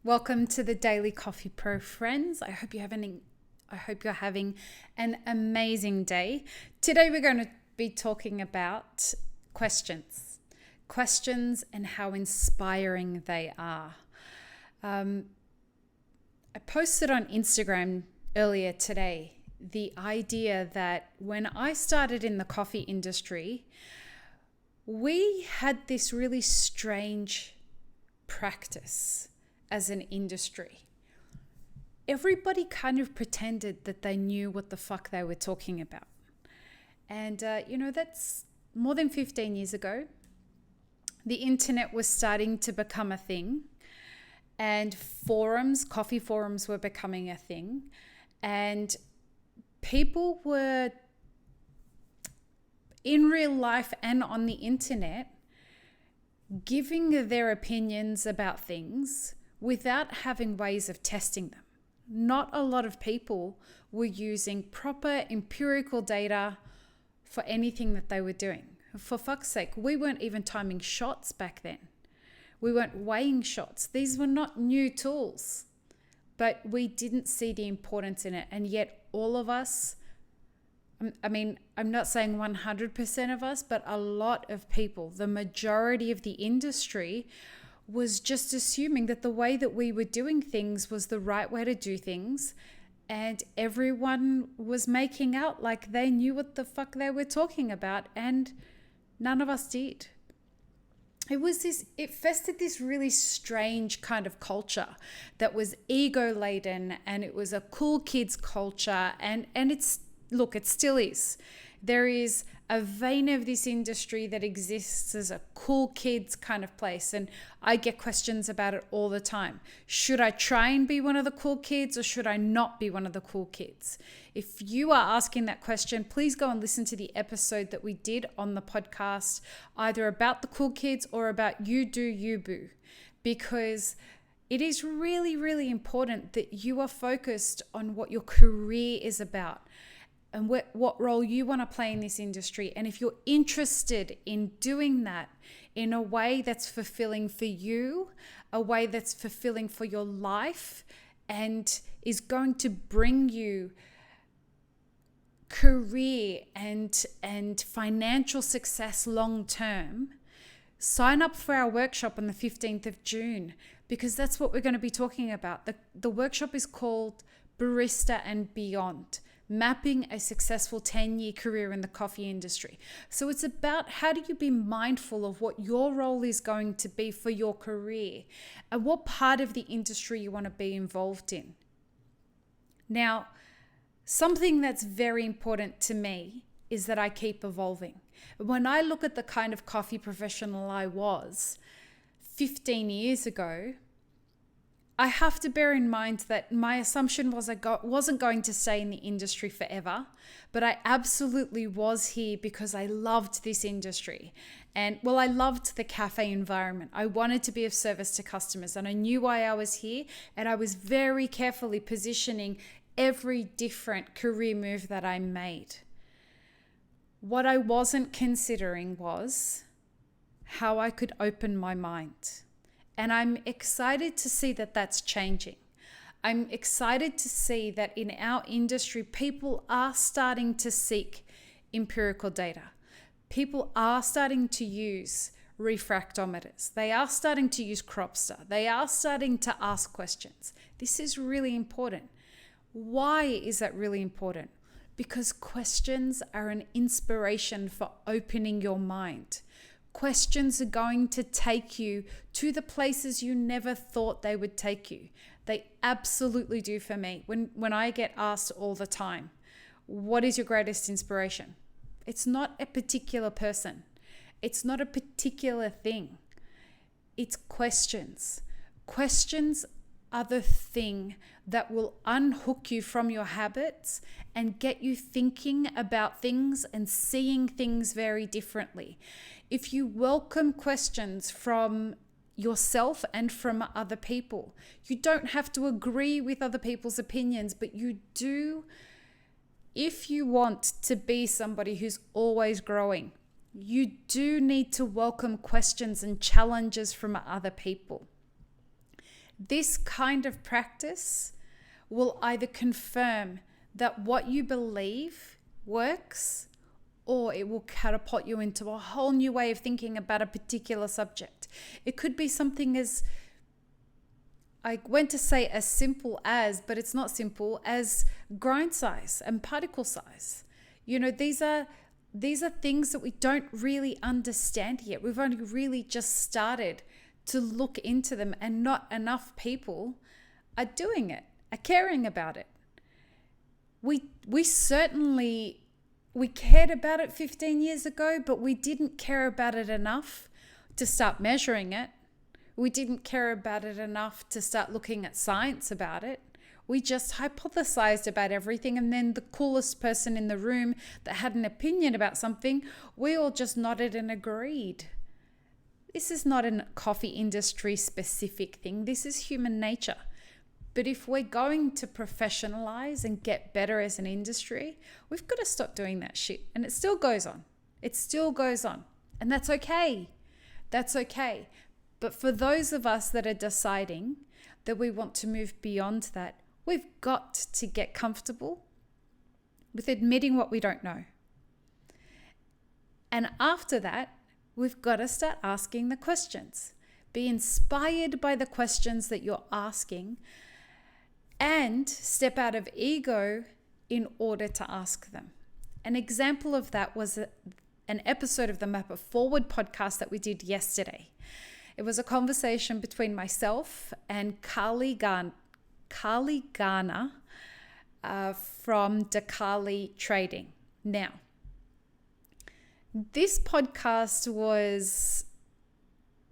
Welcome to the Daily Coffee Pro friends. I hope you're having an amazing day. Today we're going to be talking about questions and how inspiring they are. I posted on Instagram earlier today the idea that when I started in the coffee industry, we had this really strange practice as an industry. Everybody kind of pretended that they knew what the fuck they were talking about. And, that's more than 15 years ago. The internet was starting to become a thing, and coffee forums were becoming a thing. And people were, in real life and on the internet, giving their opinions about things without having ways of testing them. Not a lot of people were using proper empirical data for anything that they were doing. For fuck's sake, we weren't even timing shots back then. We weren't weighing shots. These were not new tools, but we didn't see the importance in it. And yet all of us, I'm not saying 100% of us, but a lot of people, the majority of the industry, was just assuming that the way that we were doing things was the right way to do things, and everyone was making out like they knew what the fuck they were talking about, and none of us did. It festered this really strange kind of culture that was ego-laden, and it was a cool kids culture, and it still is. There is a vein of this industry that exists as a cool kids kind of place. And I get questions about it all the time. Should I try and be one of the cool kids, or should I not be one of the cool kids? If you are asking that question, please go and listen to the episode that we did on the podcast, either about the cool kids or about you do you boo, because it is really, really important that you are focused on what your career is about and what role you want to play in this industry. And if you're interested in doing that in a way that's fulfilling for you, a way that's fulfilling for your life, and is going to bring you career and financial success long term, sign up for our workshop on the 15th of June, because that's what we're going to be talking about. The workshop is called Barista and Beyond, Mapping a Successful 10-Year Career in the Coffee Industry. So it's about how do you be mindful of what your role is going to be for your career and what part of the industry you want to be involved in. Now, something that's very important to me is that I keep evolving. When I look at the kind of coffee professional I was 15 years ago, I have to bear in mind that my assumption was I wasn't going to stay in the industry forever, but I absolutely was here because I loved this industry. And I loved the cafe environment. I wanted to be of service to customers, and I knew why I was here, and I was very carefully positioning every different career move that I made. What I wasn't considering was how I could open my mind. And I'm excited to see that that's changing. I'm excited to see that in our industry, people are starting to seek empirical data. People are starting to use refractometers. They are starting to use Cropster. They are starting to ask questions. This is really important. Why is that really important? Because questions are an inspiration for opening your mind. Questions are going to take you to the places you never thought they would take you. They absolutely do for me. When I get asked all the time, what is your greatest inspiration? It's not a particular person. It's not a particular thing. It's questions. Questions are the thing that will unhook you from your habits and get you thinking about things and seeing things very differently. If you welcome questions from yourself and from other people, you don't have to agree with other people's opinions, but you do, if you want to be somebody who's always growing, you do need to welcome questions and challenges from other people. This kind of practice will either confirm that what you believe works, or it will catapult you into a whole new way of thinking about a particular subject. It could be something as, I went to say as simple as, but it's not simple, as grain size and particle size. You know, these are things that we don't really understand yet. We've only really just started to look into them, and not enough people are doing it, are caring about it. We certainly, we cared about it 15 years ago, but we didn't care about it enough to start measuring it. We didn't care about it enough to start looking at science about it. We just hypothesized about everything, and then the coolest person in the room that had an opinion about something, we all just nodded and agreed. This is not a coffee industry specific thing. This is human nature. But if we're going to professionalize and get better as an industry, we've got to stop doing that shit. And it still goes on. It still goes on. And that's okay. That's okay. But for those of us that are deciding that we want to move beyond that, we've got to get comfortable with admitting what we don't know. And after that, we've got to start asking the questions. Be inspired by the questions that you're asking, and step out of ego in order to ask them. An example of that was an episode of the Map It Forward podcast that we did yesterday. It was a conversation between myself and Carly Garner from Dakali Trading. Now, this podcast was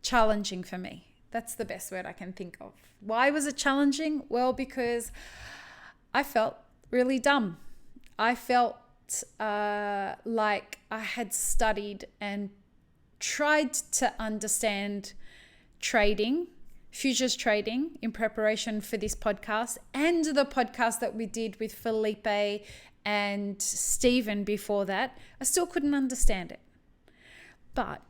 challenging for me. That's the best word I can think of. Why was it challenging? Well, because I felt really dumb. I felt like I had studied and tried to understand trading, futures trading, in preparation for this podcast and the podcast that we did with Felipe and Stephen before that. I still couldn't understand it. But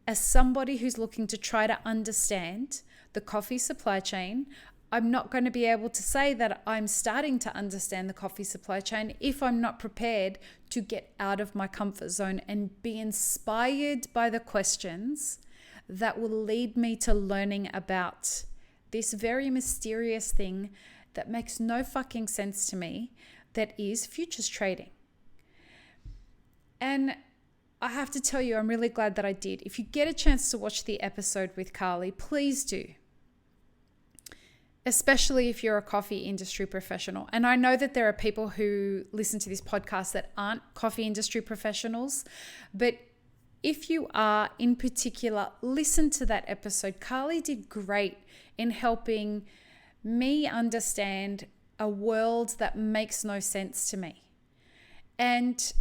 as somebody who's looking to try to understand the coffee supply chain, I'm not going to be able to say that I'm starting to understand the coffee supply chain if I'm not prepared to get out of my comfort zone and be inspired by the questions that will lead me to learning about this very mysterious thing that makes no fucking sense to me, that is futures trading. And I have to tell you, I'm really glad that I did. If you get a chance to watch the episode with Carly, please do. Especially if you're a coffee industry professional. And I know that there are people who listen to this podcast that aren't coffee industry professionals, but if you are in particular, listen to that episode. Carly did great in helping me understand a world that makes no sense to me. And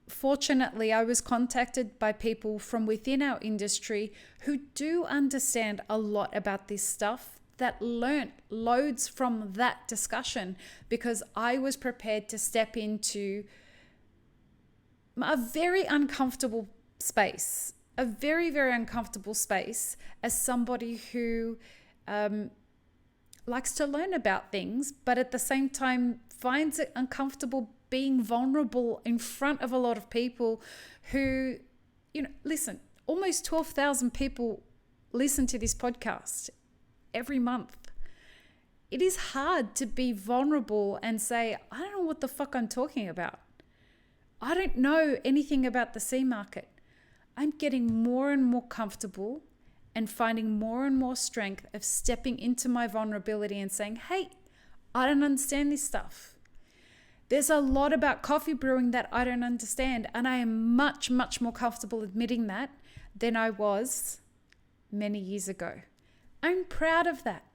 fortunately, I was contacted by people from within our industry who do understand a lot about this stuff, that learnt loads from that discussion, because I was prepared to step into a very uncomfortable space, a very, very uncomfortable space as somebody who likes to learn about things, but at the same time finds it uncomfortable being vulnerable in front of a lot of people who, listen, almost 12,000 people listen to this podcast every month. It is hard to be vulnerable and say, I don't know what the fuck I'm talking about. I don't know anything about the sea market. I'm getting more and more comfortable and finding more and more strength of stepping into my vulnerability and saying, hey, I don't understand this stuff. There's a lot about coffee brewing that I don't understand, and I am much, much more comfortable admitting that than I was many years ago. I'm proud of that.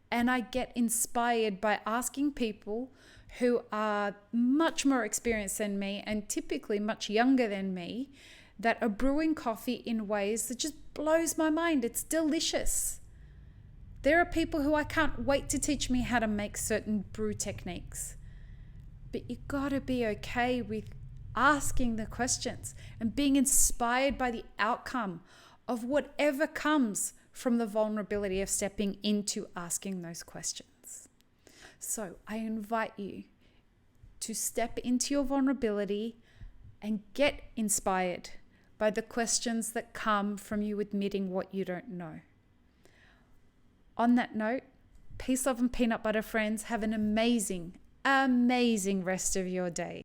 And I get inspired by asking people who are much more experienced than me and typically much younger than me that are brewing coffee in ways that just blows my mind. It's delicious. There are people who I can't wait to teach me how to make certain brew techniques. But you gotta be okay with asking the questions and being inspired by the outcome of whatever comes from the vulnerability of stepping into asking those questions. So I invite you to step into your vulnerability and get inspired by the questions that come from you admitting what you don't know. On that note, peace, love, and peanut butter, friends. Have an amazing, amazing rest of your day.